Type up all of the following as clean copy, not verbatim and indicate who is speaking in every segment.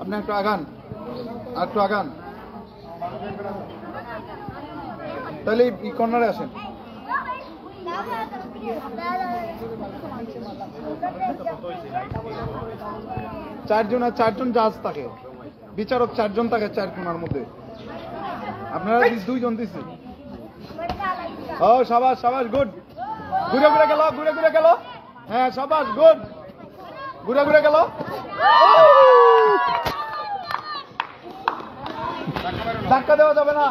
Speaker 1: আপনি একটু আগান, একটু আগান, তাহলে এই কর্নারে আসেন। চারজন জাজ থাকে, বিচারক 4 জন থাকে 4 কোণার মধ্যে। আপনারা 2 জন দিচ্ছি। ও সাবাস সাবাস, গুড। ঘুরে ঘুরে গেল, ঘুরে ঘুরে গেল। হ্যাঁ সাবাস, গুড। ঘুরে ঘুরে গেল। ধাক্কা দেওয়া যাবে না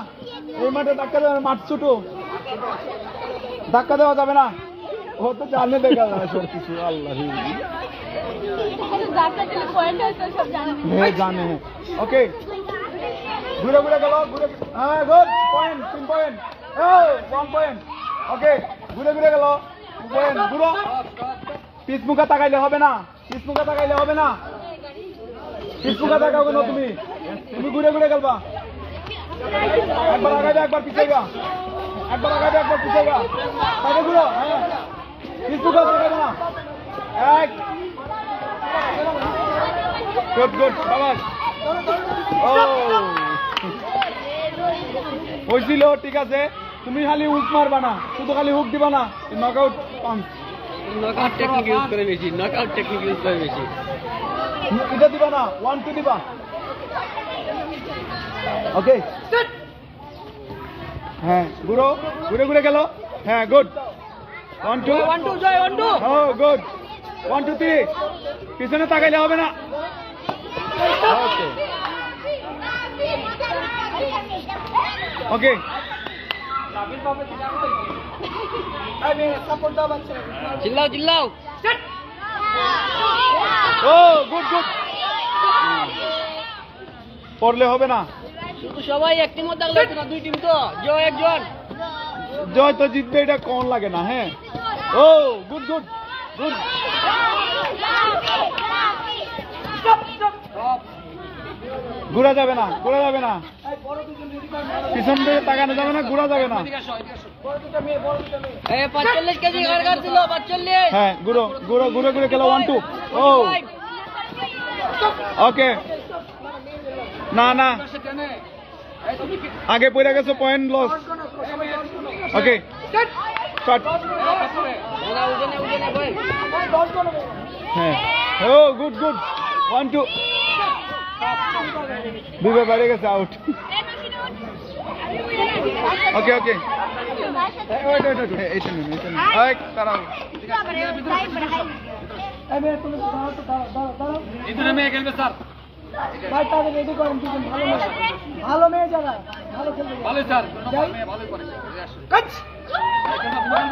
Speaker 1: এই মাঠে, ধাক্কা দেওয়া, মাঠ ছোট, ধাক্কা দেওয়া যাবে না। ও তো জানে, দেখা যায় সব কিছু। আল্লাহ জানে। ওকে, ঘুরে ঘুরে গেল, ঘুরে। হ্যাঁ গুড পয়েন্ট, 3 পয়েন্ট, 1 পয়েন্ট। ওকে, ঘুরে ঘুরে গেল, পয়েন্ট। ঘুরো, পিছমুখা তাকাইলে হবে না, পিছমুখা তাকাইলে হবে না, পিছমুখা তাকাও কেন তুমি? তুমি ঘুরে ঘুরে গেলবা। একবার আগাইবে, একবার পিছিয়ে গা, একবার আগাইবে, একবার পিছিয়ে গা। তাকে ঘুরো। হ্যাঁ, পিছমুখা তাকাইবে না। এক, গুড গুড, সাবাস। ও হয়েছিল, ঠিক আছে। তুমি খালি হুক মারবা না, শুধু খালি হুক দিবা না। Knockout punch,
Speaker 2: knockout technique use করে বেশি, নকআউট টেকনিক ইউজ করে বেশি।
Speaker 1: এটা দিবা না, 1 2 দিবা। ওকে, হ্যাঁ ঘুরো, ঘুরে ঘুরে গেল। হ্যাঁ গুড, 1 2
Speaker 2: 1 2 জয় 1 2।
Speaker 1: ও গুড, 1 2 3। পিছনে তাকাইলে হবে না। ওকে ওকে,
Speaker 2: চিল্লাও চিল্লাও।
Speaker 1: ও গুড গুড, পড়লে হবে না।
Speaker 2: শুধু সবাই এক টিমও থাকলে হতো না, 2 টিম তো, জয় একজন।
Speaker 1: জয় তো জিতবে, এটা কোন লাগে না। হ্যাঁ, ও গুড গুড গুড। ঘুরা যাবে না, ঘুরা যাবে না, পিছন দিকে তাকানো যাবে না, ঘুরা যাবে না।
Speaker 2: 45 কেজি কারগার ছিল, 45।
Speaker 1: হ্যাঁ ঘুরো ঘুরো, ঘুরে ঘুরে গেল। 1 2। ও ওকে, না না, আগে পড়ে গেছে, পয়েন্ট লস। ওকে শট। হ্যাঁ, ও গুড গুড, 1 2। দুবে বেড়ে গেছে, আউট। ওকে ওকে, এইটা নিন, এইটা নিন। তারাও
Speaker 2: ইদুরে মেয়ে খেলবে স্যার।
Speaker 3: ভাই তাদের রেডি করেন, দুজন ভালো মেয়ে যারা ভালো খেলবে।
Speaker 2: ভালো স্যার, মেয়ে ভালো করে। কাট
Speaker 1: ভালো